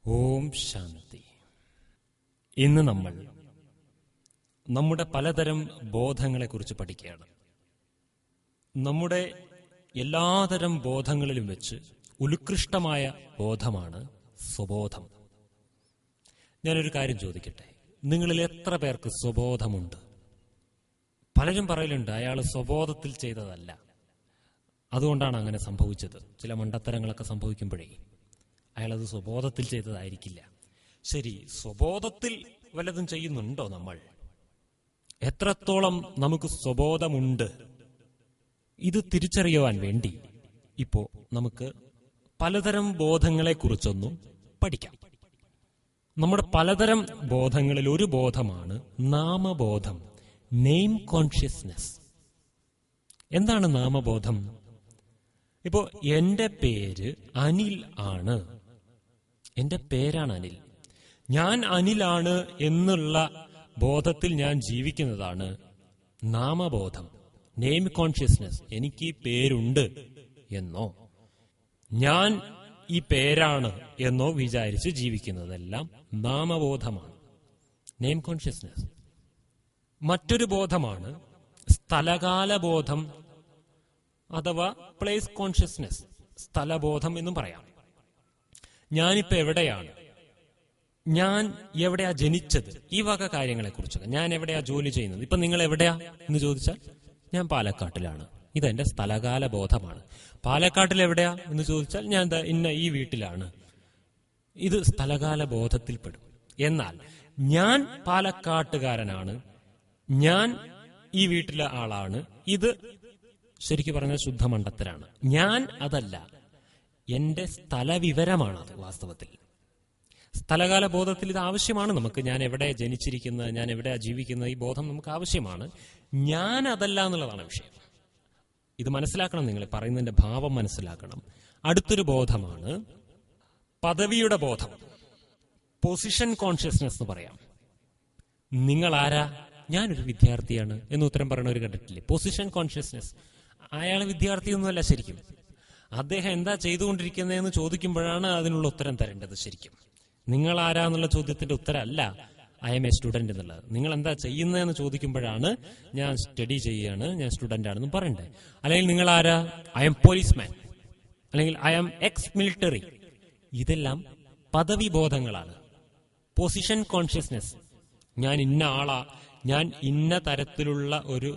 ഓം ശാന്തി. ഇന്ന് നമ്മൾ നമ്മുടെ പലതരം ബോധങ്ങളെക്കുറിച്ച് പഠിക്കുകയാണ്. നമ്മുടെ എല്ലാതരം ബോധങ്ങളിലും വെച്ച് ഉത്കൃഷ്ടമായ ബോധമാണ് സ്വബോധം. ഞാനൊരു കാര്യം ചോദിക്കട്ടെ, നിങ്ങളിൽ എത്ര പേർക്ക് സ്വബോധമുണ്ട്? പലരും പറയലുണ്ട് അയാൾ സ്വബോധത്തിൽ ചെയ്തതല്ല, അതുകൊണ്ടാണ് അങ്ങനെ സംഭവിച്ചത്. ചില മണ്ടത്തരങ്ങളൊക്കെ സംഭവിക്കുമ്പോഴേ അയാളത് സ്വബോധത്തിൽ ചെയ്തതായിരിക്കില്ല. ശരി, സ്വബോധത്തിൽ വല്ലതും ചെയ്യുന്നുണ്ടോ നമ്മൾ? എത്രത്തോളം നമുക്ക് സ്വബോധമുണ്ട്? ഇത് തിരിച്ചറിയുവാൻ വേണ്ടി ഇപ്പോ നമുക്ക് പലതരം ബോധങ്ങളെക്കുറിച്ചൊന്നും പഠിക്കാം. നമ്മുടെ പലതരം ബോധങ്ങളിൽ ഒരു ബോധമാണ് നാമബോധം, നെയിം കോൺഷ്യസ്നെസ്. എന്താണ് നാമബോധം? ഇപ്പോ എന്റെ പേര് അനിൽ ആണ്, എന്റെ പേരാണ് അനിൽ, ഞാൻ അനിലാണ് എന്നുള്ള ബോധത്തിൽ ഞാൻ ജീവിക്കുന്നതാണ് നാമബോധം, നെയിം കോൺഷ്യസ്നെസ്. എനിക്ക് ഈ പേരുണ്ട് എന്നോ ഞാൻ ഈ പേരാണ് എന്നോ വിചാരിച്ച് ജീവിക്കുന്നതെല്ലാം നാമബോധമാണ്, നെയിം കോൺഷ്യസ്നെസ്. മറ്റൊരു ബോധമാണ് സ്ഥലകാലബോധം അഥവാ പ്ലേസ് കോൺഷ്യസ്നെസ്, സ്ഥലബോധം എന്നും പറയാം. ഞാനിപ്പോ എവിടെയാണ്, ഞാൻ എവിടെയാ ജനിച്ചത്, ഈ വക കാര്യങ്ങളെക്കുറിച്ചൊക്കെ, ഞാൻ എവിടെയാ ജോലി ചെയ്യുന്നത്. ഇപ്പൊ നിങ്ങൾ എവിടെയാ എന്ന് ചോദിച്ചാൽ ഞാൻ പാലക്കാട്ടിലാണ്, ഇതെന്റെ സ്ഥലകാല ബോധമാണ്. പാലക്കാട്ടിൽ എവിടെയാ എന്ന് ചോദിച്ചാൽ ഞാൻ ഇന്ന ഈ വീട്ടിലാണ്, ഇത് സ്ഥലകാല ബോധത്തിൽപ്പെടും. എന്നാൽ ഞാൻ പാലക്കാട്ടുകാരനാണ്, ഞാൻ ഈ വീട്ടിലെ ആളാണ്, ഇത് ശരിക്കും പറഞ്ഞാൽ ശുദ്ധമണ്ടത്തരാണ്. ഞാൻ അതല്ല, എന്റെ സ്ഥലവിവരമാണത്. വാസ്തവത്തിൽ സ്ഥലകാല ബോധത്തിൽ ഇത് ആവശ്യമാണ് നമുക്ക്. ഞാൻ എവിടെ ജനിച്ചിരിക്കുന്നത്, ഞാൻ എവിടെയാ ജീവിക്കുന്നത്, ഈ ബോധം നമുക്ക് ആവശ്യമാണ്. ഞാൻ അതല്ല എന്നുള്ളതാണ് വിഷയം. ഇത് മനസ്സിലാക്കണം, നിങ്ങൾ പറയുന്നതിന്റെ ഭാവം മനസ്സിലാക്കണം. അടുത്തൊരു ബോധമാണ് പദവിയുടെ ബോധം, പൊസിഷൻ കോൺഷ്യസ്നെസ് എന്ന് പറയാം. നിങ്ങൾ ആരാ? ഞാനൊരു വിദ്യാർത്ഥിയാണ് എന്ന് ഉത്തരം പറയണവർ കണ്ടിട്ടില്ലേ? Position consciousness. അയാൾ വിദ്യാർത്ഥിയൊന്നുമല്ല ശരിക്കും, അദ്ദേഹം എന്താ ചെയ്തുകൊണ്ടിരിക്കുന്നതെന്ന് ചോദിക്കുമ്പോഴാണ് അതിനുള്ള ഉത്തരം തരേണ്ടത്. ശരിക്കും നിങ്ങൾ ആരാന്നുള്ള ചോദ്യത്തിന്റെ ഉത്തരമല്ല ഐ എം എ സ്റ്റുഡന്റ് എന്നുള്ളത്. നിങ്ങൾ എന്താ ചെയ്യുന്നതെന്ന് ചോദിക്കുമ്പോഴാണ് ഞാൻ സ്റ്റഡി ചെയ്യാണ്, ഞാൻ സ്റ്റുഡന്റ് ആണെന്ന് പറയണ്ടേ. അല്ലെങ്കിൽ നിങ്ങൾ ആരാ? ഐ എം പോലീസ്മാൻ, അല്ലെങ്കിൽ ഐ എം എക്സ് മിലിറ്ററി. ഇതെല്ലാം പദവി ബോധങ്ങളാണ്, പൊസിഷൻ കോൺഷ്യസ്നെസ്. ഞാൻ ഇന്ന ആളാ, ഞാൻ ഇന്ന തരത്തിലുള്ള ഒരു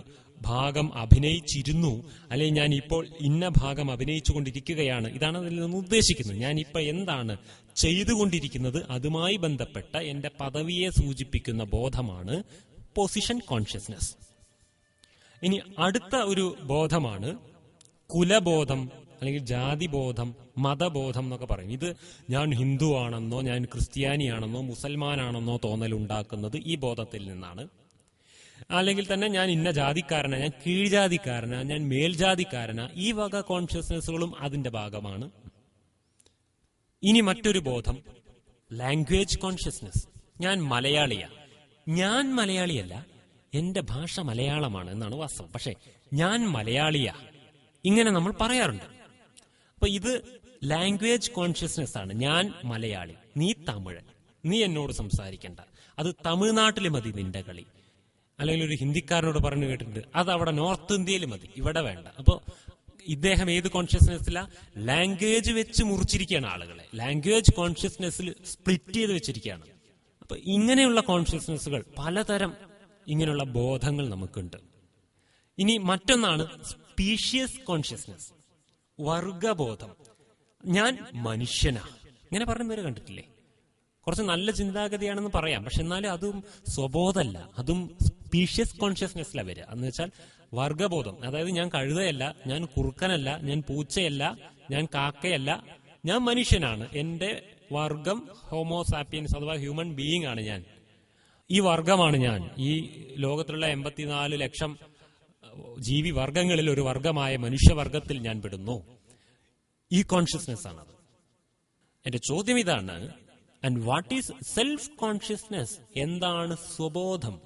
ഭാഗം അഭിനയിച്ചിരുന്നു, അല്ലെങ്കിൽ ഞാൻ ഇപ്പോൾ ഇന്ന ഭാഗം അഭിനയിച്ചു കൊണ്ടിരിക്കുകയാണ്. ഇതാണ് അതിൽ നിന്ന് ഉദ്ദേശിക്കുന്നത്. ഞാൻ ഇപ്പൊ എന്താണ് ചെയ്തുകൊണ്ടിരിക്കുന്നത്, അതുമായി ബന്ധപ്പെട്ട എന്റെ പദവിയെ സൂചിപ്പിക്കുന്ന ബോധമാണ് പൊസിഷൻ കോൺഷ്യസ്നെസ്. ഇനി അടുത്ത ഒരു ബോധമാണ് കുലബോധം, അല്ലെങ്കിൽ ജാതിബോധം, മതബോധം എന്നൊക്കെ പറയും. ഇത് ഞാൻ ഹിന്ദു ആണെന്നോ ഞാൻ ക്രിസ്ത്യാനിയാണെന്നോ മുസൽമാനാണെന്നോ തോന്നലുണ്ടാക്കുന്നത് ഈ ബോധത്തിൽ നിന്നാണ്. അല്ലെങ്കിൽ തന്നെ ഞാൻ ഇന്ന ജാതിക്കാരനാ, ഞാൻ കീഴ്ജാതിക്കാരനാ, ഞാൻ മേൽജാതിക്കാരനാ, ഈ വക കോൺഷ്യസ്നെസ്സുകളും അതിന്റെ ഭാഗമാണ്. ഇനി മറ്റൊരു ബോധം ലാംഗ്വേജ് കോൺഷ്യസ്നെസ്. ഞാൻ മലയാളിയാ, ഞാൻ മലയാളിയല്ല, എന്റെ ഭാഷ മലയാളമാണ് എന്നാണ് വാസ്തവം. പക്ഷെ ഞാൻ മലയാളിയാ, ഇങ്ങനെ നമ്മൾ പറയാറുണ്ട്. അപ്പൊ ഇത് ലാംഗ്വേജ് കോൺഷ്യസ്നെസ് ആണ്. ഞാൻ മലയാളി, നീ തമിഴൻ, നീ എന്നോട് സംസാരിക്കണ്ട, അത് തമിഴ്നാട്ടിൽ മതി നിന്റെ കളി. അല്ലെങ്കിൽ ഒരു ഹിന്ദിക്കാരനോട് പറഞ്ഞു കേട്ടിട്ടുണ്ട്, അത് അവിടെ നോർത്ത് ഇന്ത്യയിൽ മതി, ഇവിടെ വേണ്ട. അപ്പോ ഇദ്ദേഹം ഏത് കോൺഷ്യസ്നെസ്സിലാ? ലാംഗ്വേജ് വെച്ച് മുറിച്ചിരിക്കുകയാണ് ആളുകളെ, ലാംഗ്വേജ് കോൺഷ്യസ്നെസ്സിൽ സ്പ്ലിറ്റ് ചെയ്ത് വെച്ചിരിക്കുകയാണ്. അപ്പൊ ഇങ്ങനെയുള്ള കോൺഷ്യസ്നെസ്സുകൾ, പലതരം ഇങ്ങനെയുള്ള ബോധങ്ങൾ നമുക്കുണ്ട്. ഇനി മറ്റൊന്നാണ് സ്പീഷ്യസ് കോൺഷ്യസ്നെസ്, വർഗബോധം. ഞാൻ മനുഷ്യനാ, ഇങ്ങനെ പറയുന്നവര് കണ്ടിട്ടില്ലേ? കുറച്ച് നല്ല ചിന്താഗതിയാണെന്ന് പറയാം, പക്ഷെ എന്നാലും അതും സ്വബോധമല്ല, അതും സ്പീഷ്യസ് കോൺഷ്യസ്നെസ്സിലാണ് വരിക. എന്ന് വെച്ചാൽ വർഗബോധം. അതായത് ഞാൻ കഴുതയല്ല, ഞാൻ കുറുക്കനല്ല, ഞാൻ പൂച്ചയല്ല, ഞാൻ കാക്കയല്ല, ഞാൻ മനുഷ്യനാണ്, എന്റെ വർഗം ഹോമോസാപ്പിയൻസ് അഥവാ ഹ്യൂമൻ ബീയിങ് ആണ് ഞാൻ, ഈ വർഗമാണ് ഞാൻ, ഈ ലോകത്തിലുള്ള 84 ലക്ഷം ജീവി വർഗങ്ങളിൽ ഒരു വർഗമായ മനുഷ്യവർഗത്തിൽ ഞാൻ പെടുന്നു. ഈ കോൺഷ്യസ്നെസ് ആണത്. എന്റെ ചോദ്യം ഇതാണ്, and what is self consciousness? എന്താണ് സ്വബോധം?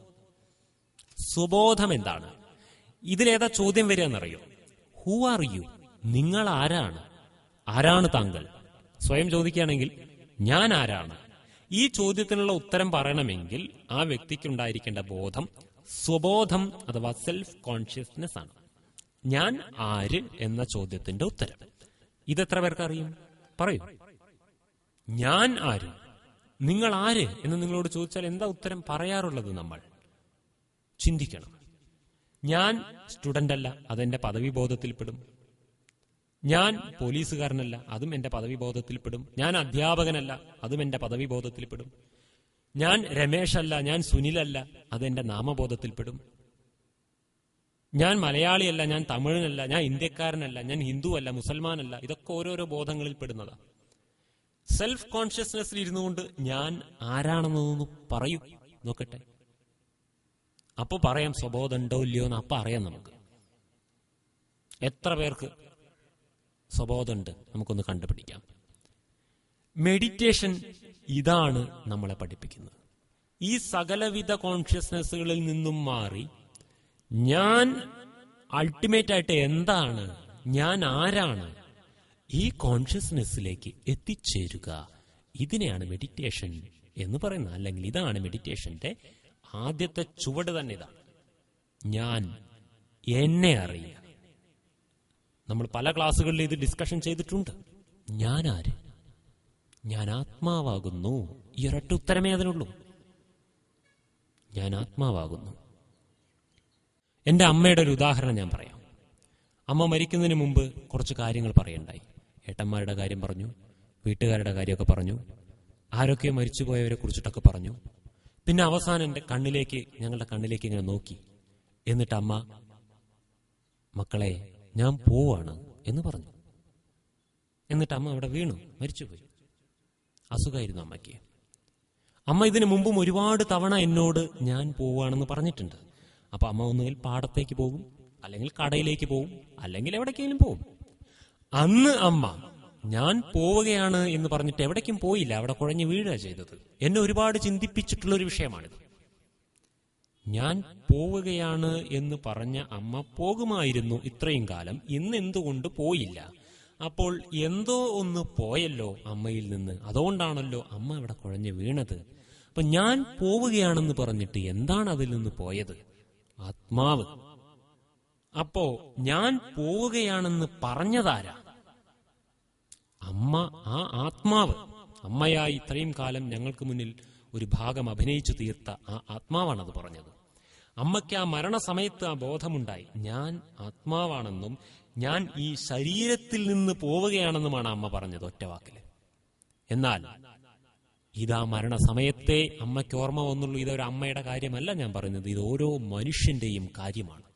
സ്വബോധം എന്താണ്? ഇതിലേതാ ചോദ്യം വരിക എന്നറിയോ? Who are you? നിങ്ങൾ ആരാണ്? ആരാണ് താങ്കൾ? സ്വയം ചോദിക്കുകയാണെങ്കിൽ ഞാൻ ആരാണ്? ഈ ചോദ്യത്തിനുള്ള ഉത്തരം പറയണമെങ്കിൽ ആ വ്യക്തിക്കുണ്ടായിരിക്കേണ്ട ബോധം സ്വബോധം അഥവാ സെൽഫ് കോൺഷ്യസ്നെസ് ആണ്. ഞാൻ ആര് എന്ന ചോദ്യത്തിന്റെ ഉത്തരം. ഇതെത്ര പേർക്ക് അറിയും? പറയൂ. ഞാൻ ആര്, നിങ്ങൾ ആര് എന്ന് നിങ്ങളോട് ചോദിച്ചാൽ എന്താ ഉത്തരം പറയാറുള്ളത്? നമ്മൾ ചിന്തിക്കണം. ഞാൻ സ്റ്റുഡന്റ് അല്ല, അതെന്റെ പദവി ബോധത്തിൽപ്പെടും. ഞാൻ പോലീസുകാരനല്ല, അതും എന്റെ പദവി ബോധത്തിൽപ്പെടും. ഞാൻ അധ്യാപകനല്ല, അതും എന്റെ പദവി ബോധത്തിൽപ്പെടും. ഞാൻ രമേശ് അല്ല, ഞാൻ സുനിലല്ല, അതെന്റെ നാമബോധത്തിൽപ്പെടും. ഞാൻ മലയാളിയല്ല, ഞാൻ തമിഴനല്ല, ഞാൻ ഇന്ത്യക്കാരനല്ല, ഞാൻ ഹിന്ദു അല്ല, മുസൽമാനല്ല, ഇതൊക്കെ ഓരോരോ ബോധങ്ങളിൽ പെടുന്നതാ. സെൽഫ് കോൺഷ്യസ്നെസ്സിൽ ഇരുന്നു കൊണ്ട് ഞാൻ ആരാണെന്നൊന്ന് പറയൂ, നോക്കട്ടെ. അപ്പൊ പറയാം സ്വബോധം ഉണ്ടോ ഇല്ലയോ എന്ന്. അപ്പൊ അറിയാം നമുക്ക് എത്ര പേർക്ക് സ്വബോധമുണ്ട്, നമുക്കൊന്ന് കണ്ടുപിടിക്കാം. മെഡിറ്റേഷൻ ഇതാണ് നമ്മളെ പഠിപ്പിക്കുന്നത്. ഈ സകലവിധ കോൺഷ്യസ്നെസ്സുകളിൽ നിന്നും മാറി ഞാൻ അൾട്ടിമേറ്റ് ആയിട്ട് എന്താണ്, ഞാൻ ആരാണ്, ഈ കോൺഷ്യസ്നെസ്സിലേക്ക് എത്തിച്ചേരുക. ഇതിനെയാണ് മെഡിറ്റേഷൻ എന്ന് പറയുന്നത്. അല്ലെങ്കിൽ ഇതാണ് മെഡിറ്റേഷന്റെ ആദ്യത്തെ ചുവട് തന്നെ. ഇതാണ് ഞാൻ എന്നെ അറിയുക. നമ്മൾ പല ക്ലാസ്സുകളിൽ ഇത് ഡിസ്കഷൻ ചെയ്തിട്ടുണ്ട്. ഞാൻ ആര്? ഞാൻ ആത്മാവാകുന്നു. ഈ ഒരൊറ്റ ഉത്തരമേ അതിനുള്ളൂ. ഞാൻ ആത്മാവാകുന്നു. എന്റെ അമ്മയുടെ ഒരു ഉദാഹരണം ഞാൻ പറയാം. അമ്മ മരിക്കുന്നതിന് മുമ്പ് കുറച്ച് കാര്യങ്ങൾ പറയണ്ടായി. ഏട്ടന്മാരുടെ കാര്യം പറഞ്ഞു, വീട്ടുകാരുടെ കാര്യമൊക്കെ പറഞ്ഞു, ആരൊക്കെയോ മരിച്ചുപോയവരെ കുറിച്ചിട്ടൊക്കെ പറഞ്ഞു. പിന്നെ അവസാനം ഞങ്ങളുടെ കണ്ണിലേക്ക് ഇങ്ങനെ നോക്കി. എന്നിട്ട് അമ്മ, മക്കളെ ഞാൻ പോവാണ് എന്ന് പറഞ്ഞു. എന്നിട്ട് അമ്മ അവിടെ വീണു, മരിച്ചുപോയി. അസുഖമായിരുന്നു അമ്മയ്ക്ക്. അമ്മ ഇതിനു മുമ്പും ഒരുപാട് തവണ എന്നോട് ഞാൻ പോവാണെന്ന് പറഞ്ഞിട്ടുണ്ട്. അപ്പൊ അമ്മ ഒന്നുകിൽ പാടത്തേക്ക് പോകും, അല്ലെങ്കിൽ കടയിലേക്ക് പോകും, അല്ലെങ്കിൽ എവിടേക്കെങ്കിലും പോകും. അന്ന് അമ്മ ഞാൻ പോവുകയാണ് എന്ന് പറഞ്ഞിട്ട് എവിടേക്കും പോയില്ല, അവിടെ കുഴഞ്ഞു വീഴുക ചെയ്തത്. എന്നെ ഒരുപാട് ചിന്തിപ്പിച്ചിട്ടുള്ള ഒരു വിഷയമാണിത്. ഞാൻ പോവുകയാണ് എന്ന് പറഞ്ഞ അമ്മ പോകുമായിരുന്നു ഇത്രയും കാലം, ഇന്ന് എന്തുകൊണ്ട് പോയില്ല? അപ്പോൾ എന്തോ ഒന്ന് പോയല്ലോ അമ്മയിൽ നിന്ന്, അതുകൊണ്ടാണല്ലോ അമ്മ ഇവിടെ കുഴഞ്ഞു വീണത്. അപ്പൊ ഞാൻ പോവുകയാണെന്ന് പറഞ്ഞിട്ട് എന്താണ് അതിൽ നിന്ന് പോയത്? ആത്മാവ്. അപ്പോ ഞാൻ പോവുകയാണെന്ന് പറഞ്ഞതാരാ? അമ്മ. ആ ആത്മാവ്, അമ്മയായി ഇത്രയും കാലം ഞങ്ങൾക്ക് മുന്നിൽ ഒരു ഭാഗം അഭിനയിച്ചു തീർത്ത ആ ആത്മാവാണ് അത് പറഞ്ഞത്. അമ്മയ്ക്ക് ആ മരണസമയത്ത് ആ ബോധമുണ്ടായി, ഞാൻ ആത്മാവാണെന്നും ഞാൻ ഈ ശരീരത്തിൽ നിന്ന് പോവുകയാണെന്നുമാണ് അമ്മ പറഞ്ഞത് ഒറ്റ വാക്കില്. എന്നാൽ ഇതാ മരണസമയത്തെ അമ്മയ്ക്ക് ഓർമ്മ വന്നുള്ളൂ. ഇതൊരു അമ്മയുടെ കാര്യമല്ല ഞാൻ പറയുന്നത്, ഇത് ഓരോ മനുഷ്യന്റെയും കാര്യമാണ്.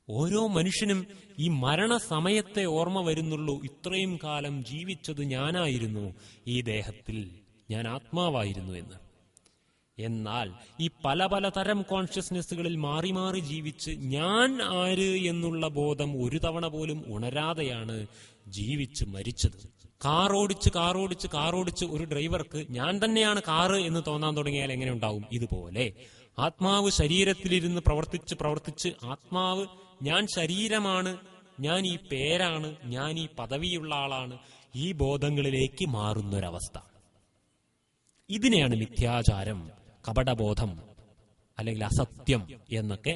ഓരോ മനുഷ്യനും ഈ മരണസമയത്തെ ഓർമ്മ വരുന്നുള്ളൂ. ഇത്രയും കാലം ജീവിച്ചത് ഞാനായിരുന്നു, ഈ ദേഹത്തിൽ ഞാൻ ആത്മാവായിരുന്നു എന്ന്. എന്നാൽ ഈ പല പലതരം കോൺഷ്യസ്നെസ്സുകളിൽ മാറി മാറി ജീവിച്ച് ഞാൻ ആര് എന്നുള്ള ബോധം ഒരു തവണ പോലും ഉണരാതെയാണ് ജീവിച്ച് മരിച്ചത്. കാറോടിച്ച് ഒരു ഡ്രൈവർക്ക് ഞാൻ തന്നെയാണ് കാറ് എന്ന് തോന്നാൻ തുടങ്ങിയാൽ എങ്ങനെ ഉണ്ടാവും? ഇതുപോലെ ആത്മാവ് ശരീരത്തിലിരുന്ന് പ്രവർത്തിച്ച് ആത്മാവ് ഞാൻ ശരീരമാണ്, ഞാൻ ഈ പേരാണ്, ഞാൻ ഈ പദവിയുള്ള ആളാണ്, ഈ ബോധങ്ങളിലേക്ക് മാറുന്നൊരവസ്ഥ. ഇതിനെയാണ് മിഥ്യാചാരം, കപടബോധം അല്ലെങ്കിൽ അസത്യം എന്നൊക്കെ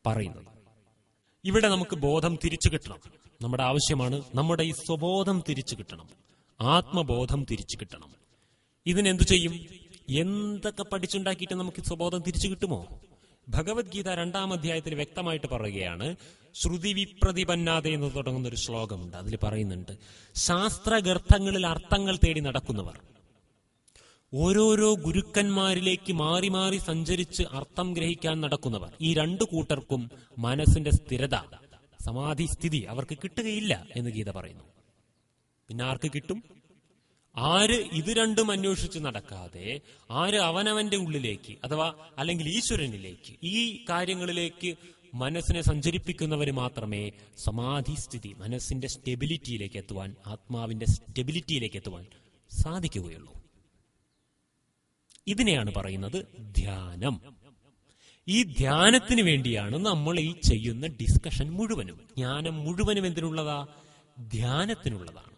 പറയുന്നത്. ഇവിടെ നമുക്ക് ബോധം തിരിച്ചു കിട്ടണം. നമ്മുടെ ആവശ്യമാണ് നമ്മുടെ ഈ സ്വബോധം തിരിച്ചു കിട്ടണം, ആത്മബോധം തിരിച്ചു കിട്ടണം. ഇതിനെന്തു ചെയ്യും? എന്തൊക്കെ പഠിച്ചുണ്ടാക്കിയിട്ട് നമുക്ക് സ്വബോധം തിരിച്ചു കിട്ടുമോ? ഭഗവത്ഗീത 2-ാം അധ്യായത്തിൽ വ്യക്തമായിട്ട് പറയുകയാണ്. ശ്രുതി വിപ്രതിപന്നാതെ എന്ന് തുടങ്ങുന്ന ഒരു ശ്ലോകമുണ്ട്. അതിൽ പറയുന്നുണ്ട്, ശാസ്ത്രഗർത്തങ്ങളിൽ അർത്ഥങ്ങൾ തേടി നടക്കുന്നവർ, ഓരോരോ ഗുരുക്കന്മാരിലേക്ക് മാറി മാറി സഞ്ചരിച്ച് അർത്ഥം ഗ്രഹിക്കാൻ നടക്കുന്നവർ, ഈ രണ്ടു കൂട്ടർക്കും മനസ്സിന്റെ സ്ഥിരത, സമാധി സ്ഥിതി അവർക്ക് കിട്ടുകയില്ല എന്ന് ഗീത പറയുന്നു. പിന്നെ ആർക്ക് കിട്ടും? ആര് ഇത് രണ്ടും അന്വേഷിച്ച് നടക്കാതെ, ആര് അവനവന്റെ ഉള്ളിലേക്ക് അഥവാ അല്ലെങ്കിൽ ഈശ്വരനിലേക്ക്, ഈ കാര്യങ്ങളിലേക്ക് മനസ്സിനെ സഞ്ചരിപ്പിക്കുന്നവര് മാത്രമേ സമാധി സ്ഥിതി, മനസ്സിന്റെ സ്റ്റെബിലിറ്റിയിലേക്ക് എത്തുവാൻ, ആത്മാവിന്റെ സ്റ്റെബിലിറ്റിയിലേക്ക് എത്തുവാൻ സാധിക്കുകയുള്ളൂ. ഇതിനെയാണ് പറയുന്നത് ധ്യാനം. ഈ ധ്യാനത്തിന് വേണ്ടിയാണ് നമ്മൾ ഈ ചെയ്യുന്ന ഡിസ്കഷൻ മുഴുവനും. ജ്ഞാനം മുഴുവനും എന്തിനുള്ളതാ? ധ്യാനത്തിനുള്ളതാണ്.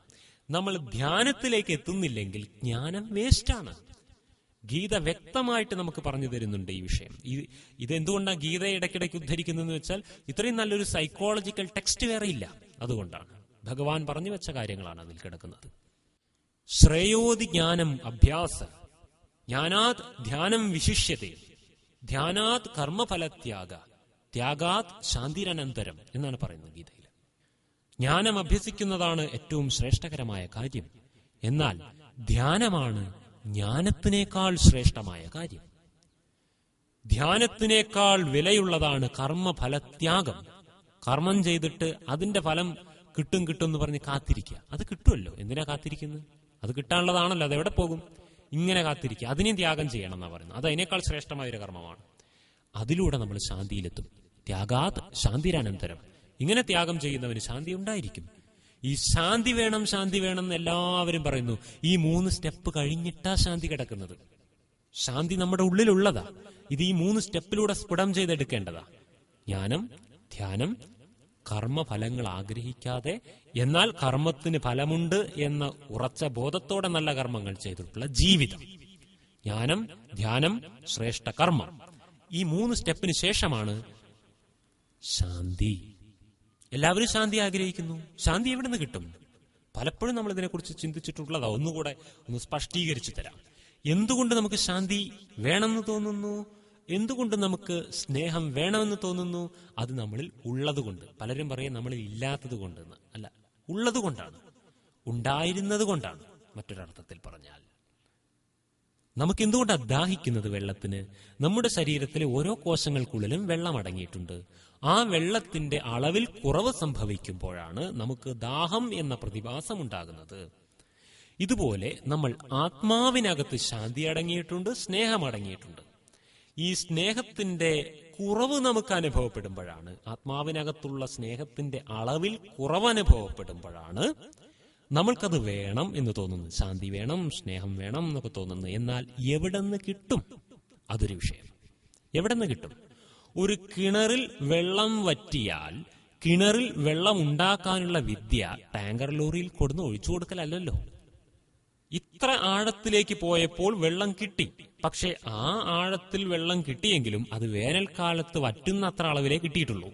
നമ്മൾ ധ്യാനത്തിലേക്ക് എത്തുന്നില്ലെങ്കിൽ ജ്ഞാനം വേസ്റ്റാണ്. ഗീത വ്യക്തമായിട്ട് നമുക്ക് പറഞ്ഞു തരുന്നുണ്ട് ഈ വിഷയം. ഇതെന്തുകൊണ്ടാണ് ഗീത ഇടയ്ക്കിടയ്ക്ക് ഉദ്ധരിക്കുന്നതെന്ന് വെച്ചാൽ ഇത്രയും നല്ലൊരു സൈക്കോളജിക്കൽ ടെക്സ്റ്റ് വേറെ ഇല്ല. അതുകൊണ്ടാണ് ഭഗവാൻ പറഞ്ഞു വെച്ച കാര്യങ്ങളാണ് അതിൽ കിടക്കുന്നത്. ശ്രേയോതി ജ്ഞാനം അഭ്യാസ ജ്ഞാനാത് ധ്യാനം വിശിഷ്യത്തെ ധ്യാനാത് കർമ്മഫലത്യാഗ ത്യാഗാത് ശാന്തിരനന്തരം എന്നാണ് പറയുന്നത് ഗീതയിൽ. ജ്ഞാനം അഭ്യസിക്കുന്നതാണ് ഏറ്റവും ശ്രേഷ്ഠകരമായ കാര്യം. എന്നാൽ ധ്യാനമാണ് ജ്ഞാനത്തിനേക്കാൾ ശ്രേഷ്ഠമായ കാര്യം. ധ്യാനത്തിനേക്കാൾ വിലയുള്ളതാണ് കർമ്മഫലത്യാഗം. കർമ്മം ചെയ്തിട്ട് അതിന്റെ ഫലം കിട്ടും എന്ന് പറഞ്ഞ് കാത്തിരിക്കുക. അത് കിട്ടുമല്ലോ, എന്തിനാ കാത്തിരിക്കുന്നത്? അത് കിട്ടാനുള്ളതാണല്ലോ, അതെവിടെ പോകും? ഇങ്ങനെ കാത്തിരിക്കുക, അതിനെയും ത്യാഗം ചെയ്യണം എന്നാ പറയുന്നത്. അത് അതിനേക്കാൾ ശ്രേഷ്ഠമായ ഒരു കർമ്മമാണ്. അതിലൂടെ നമ്മൾ ശാന്തിയിലെത്തും. ത്യാഗാത് ശാന്തിരനന്തരം. ഇങ്ങനെ ത്യാഗം ചെയ്യുന്നവന് ശാന്തി ഉണ്ടായിരിക്കും. ഈ ശാന്തി വേണം എന്ന് എല്ലാവരും പറയുന്നു. ഈ 3 സ്റ്റെപ്പ് കഴിഞ്ഞിട്ടാ ശാന്തി കിടക്കുന്നത്. ശാന്തി നമ്മുടെ ഉള്ളിലുള്ളതാ. ഇത് ഈ 3 സ്റ്റെപ്പിലൂടെ സ്ഫുടം ചെയ്തെടുക്കേണ്ടതാ. ജ്ഞാനം, ധ്യാനം, കർമ്മഫലങ്ങൾ ആഗ്രഹിക്കാതെ, എന്നാൽ കർമ്മത്തിന് ഫലമുണ്ട് എന്ന ഉറച്ച ബോധത്തോടെ നല്ല കർമ്മങ്ങൾ ചെയ്തിട്ടുള്ള ജീവിതം. ജ്ഞാനം, ധ്യാനം, ശ്രേഷ്ഠ കർമ്മം. ഈ 3 സ്റ്റെപ്പിന് ശേഷമാണ് ശാന്തി. എല്ലാവരും ശാന്തി ആഗ്രഹിക്കുന്നു. ശാന്തി എവിടെ നിന്ന് കിട്ടും? പലപ്പോഴും നമ്മൾ ഇതിനെക്കുറിച്ച് ചിന്തിച്ചിട്ടുള്ളതാ. ഒന്നുകൂടെ ഒന്ന് സ്പഷ്ടീകരിച്ചു തരാം. എന്തുകൊണ്ട് നമുക്ക് ശാന്തി വേണമെന്ന് തോന്നുന്നു? എന്തുകൊണ്ട് നമുക്ക് സ്നേഹം വേണമെന്ന് തോന്നുന്നു? അത് നമ്മളിൽ ഉള്ളത് കൊണ്ട്. പലരും പറയും നമ്മളിൽ ഇല്ലാത്തത് കൊണ്ടെന്ന്. അല്ല, ഉള്ളത് കൊണ്ടാണ്, ഉണ്ടായിരുന്നത് കൊണ്ടാണ്. മറ്റൊരർത്ഥത്തിൽ പറഞ്ഞാൽ നമുക്ക് എന്തുകൊണ്ടാണ് ദാഹിക്കുന്നത്? വെള്ളത്തിന് നമ്മുടെ ശരീരത്തിലെ ഓരോ കോശങ്ങൾക്കുള്ളിലും വെള്ളം അടങ്ങിയിട്ടുണ്ട്. ആ വെള്ളത്തിന്റെ അളവിൽ കുറവ് സംഭവിക്കുമ്പോഴാണ് നമുക്ക് ദാഹം എന്ന പ്രതിഭാസം ഉണ്ടാകുന്നത്. ഇതുപോലെ നമ്മൾ ആത്മാവിനകത്ത് ശാന്തി അടങ്ങിയിട്ടുണ്ട്, സ്നേഹം അടങ്ങിയിട്ടുണ്ട്. ഈ സ്നേഹത്തിന്റെ കുറവ് നമുക്ക് അനുഭവപ്പെടുമ്പോഴാണ്, ആത്മാവിനകത്തുള്ള സ്നേഹത്തിന്റെ അളവിൽ കുറവ് അനുഭവപ്പെടുമ്പോഴാണ് നമ്മൾക്കത് വേണം എന്ന് തോന്നുന്നു. ശാന്തി വേണം, സ്നേഹം വേണം എന്നൊക്കെ തോന്നുന്നു. എന്നാൽ എവിടെ നിന്ന് കിട്ടും? അതൊരു വിഷയം. എവിടെ നിന്ന് കിട്ടും? ഒരു കിണറിൽ വെള്ളം വറ്റിയാൽ കിണറിൽ വെള്ളം ഉണ്ടാക്കാനുള്ള വിദ്യ ടാങ്കർ ലോറിയിൽ കൊടുന്ന് ഒഴിച്ചു കൊടുക്കലല്ലോ. ഇത്ര ആഴത്തിലേക്ക് പോയപ്പോൾ വെള്ളം കിട്ടി. പക്ഷെ ആ ആഴത്തിൽ വെള്ളം കിട്ടിയെങ്കിലും അത് വേനൽക്കാലത്ത് വറ്റുന്ന അത്ര അളവിലേ കിട്ടിയിട്ടുള്ളൂ.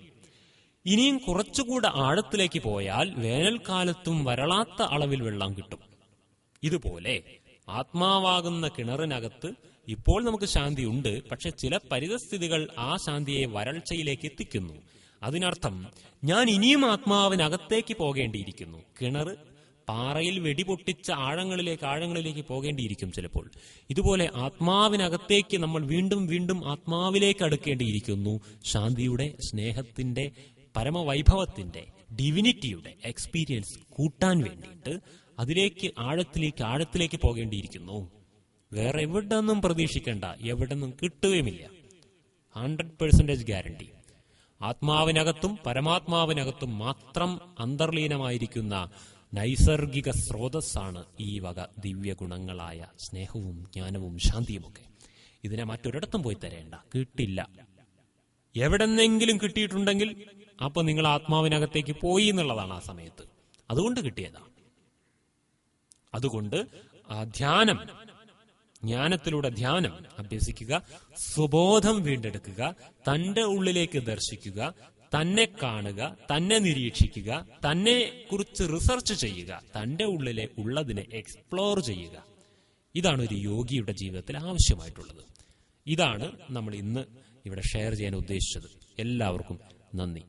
ഇനിയും കുറച്ചുകൂടെ ആഴത്തിലേക്ക് പോയാൽ വേനൽക്കാലത്തും വരളാത്ത അളവിൽ വെള്ളം കിട്ടും. ഇതുപോലെ ആത്മാവാകുന്ന കിണറിനകത്ത് ഇപ്പോൾ നമുക്ക് ശാന്തി ഉണ്ട്. പക്ഷെ ചില പരിതസ്ഥിതികൾ ആ ശാന്തിയെ വരൾച്ചയിലേക്ക് എത്തിക്കുന്നു. അതിനർത്ഥം ഞാൻ ഇനിയും ആത്മാവിനകത്തേക്ക് പോകേണ്ടിയിരിക്കുന്നു. കിണർ പാറയിൽ വെടിപൊട്ടിച്ച ആഴങ്ങളിലേക്ക് പോകേണ്ടിയിരിക്കും ചിലപ്പോൾ. ഇതുപോലെ ആത്മാവിനകത്തേക്ക് നമ്മൾ വീണ്ടും ആത്മാവിലേക്ക് അടുക്കേണ്ടിയിരിക്കുന്നു. ശാന്തിയുടെ, സ്നേഹത്തിന്റെ, പരമവൈഭവത്തിന്റെ, ഡിവിനിറ്റിയുടെ എക്സ്പീരിയൻസ് കൂട്ടാൻ വേണ്ടിയിട്ട് അതിലേക്ക് ആഴത്തിലേക്ക് പോകേണ്ടിയിരിക്കുന്നു. വേറെ എവിടെ നിന്നും പ്രതീക്ഷിക്കേണ്ട, എവിടെ നിന്നും കിട്ടുകയുമില്ല. 100% ഗ്യാരണ്ടി. ആത്മാവിനകത്തും പരമാത്മാവിനകത്തും മാത്രം അന്തർലീനമായിരിക്കുന്ന നൈസർഗിക സ്രോതസ്സാണ് ഈ വക ദിവ്യഗുണങ്ങളായ സ്നേഹവും ജ്ഞാനവും ശാന്തിയുമൊക്കെ. ഇതിനെ മറ്റൊരിടത്തും പോയി തരേണ്ട, കിട്ടില്ല. എവിടെന്നെങ്കിലും കിട്ടിയിട്ടുണ്ടെങ്കിൽ അപ്പൊ നിങ്ങൾ ആത്മാവിനകത്തേക്ക് പോയി എന്നുള്ളതാണ് ആ സമയത്ത്. അതുകൊണ്ട് കിട്ടിയതാ. അതുകൊണ്ട് ധ്യാനം, ജ്ഞാനത്തിലൂടെ ധ്യാനം അഭ്യസിക്കുക, സുബോധം വീണ്ടെടുക്കുക, തന്റെ ഉള്ളിലേക്ക് ദർശിക്കുക, തന്നെ കാണുക, തന്നെ നിരീക്ഷിക്കുക, തന്നെ കുറിച്ച് റിസർച്ച് ചെയ്യുക, തന്റെ ഉള്ളിലെ ഉള്ളതിനെ എക്സ്പ്ലോർ ചെയ്യുക. ഇതാണ് ഒരു യോഗിയുടെ ജീവിതത്തിൽ ആവശ്യമായിട്ടുള്ളത്. ഇതാണ് നമ്മൾ ഇന്ന് ഇവിടെ ഷെയർ ചെയ്യാൻ ഉദ്ദേശിച്ചത്. എല്ലാവർക്കും നന്ദി.